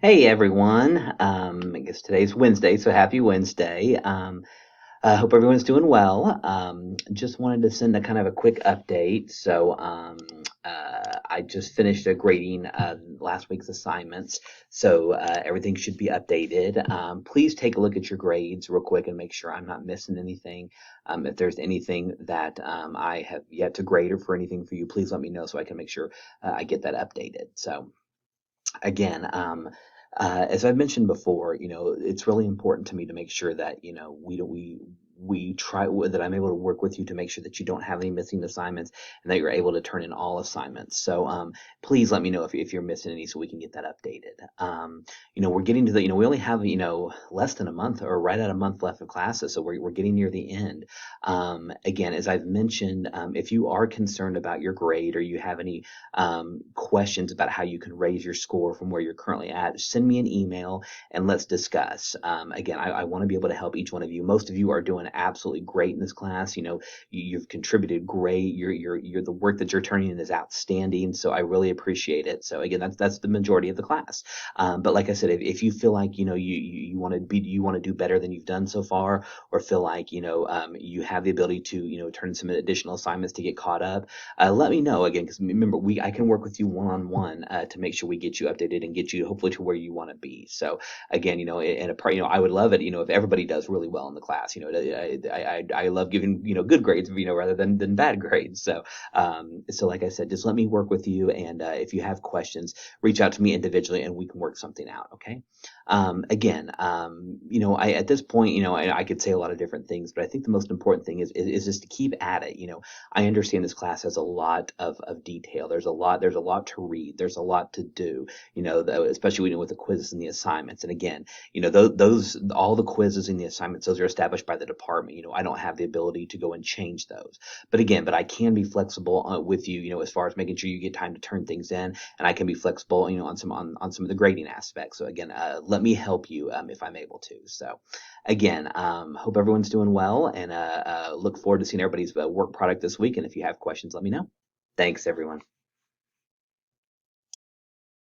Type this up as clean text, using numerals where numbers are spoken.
Hey everyone. I guess today's Wednesday, so happy Wednesday. I hope everyone's doing well. Just wanted to send a kind of a quick update. I just finished grading last week's assignments, so everything should be updated. Please take a look at your grades real quick and make sure I'm not missing anything. If there's anything that I have yet to grade or for anything for you, please let me know so I can make sure I get that updated. So again, as I've mentioned before, it's really important to me to make sure that, we try that I'm able to work with you to make sure that you don't have any missing assignments and that you're able to turn in all assignments. So please let me know if you're missing any so we can get that updated. We're getting to we only have, less than a month or right at a month left of classes. So we're getting near the end. Again, as I've mentioned, if you are concerned about your grade or you have any questions about how you can raise your score from where you're currently at, send me an email and let's discuss. Again, I want to be able to help each one of you. Most of you are doing absolutely great in this class. You've contributed great. You're the work that you're turning in is outstanding. So I really appreciate it. So again, that's the majority of the class. But like I said, if you feel like you want to do better than you've done so far, or feel like you have the ability to turn some additional assignments to get caught up, let me know again, because remember, I can work with you one-on-one to make sure we get you updated and get you hopefully to where you want to be. So again, and a part, I would love it, if everybody does really well in the class. I love giving good grades, rather than bad grades. So like I said, just let me work with you, and if you have questions, reach out to me individually, and we can work something out. Okay. Again, I at this point, I could say a lot of different things, but I think the most important thing is just to keep at it. I understand this class has a lot of detail. There's a lot to read. There's a lot to do, especially with the quizzes and the assignments. And again, those all the quizzes and the assignments, those are established by the department. I don't have the ability to go and change those. But I can be flexible with you, as far as making sure you get time to turn things in, and I can be flexible, on some of the grading aspects. So again, let me help you if I'm able to. So again, hope everyone's doing well, and look forward to seeing everybody's work product this week. And if you have questions, let me know. Thanks, everyone.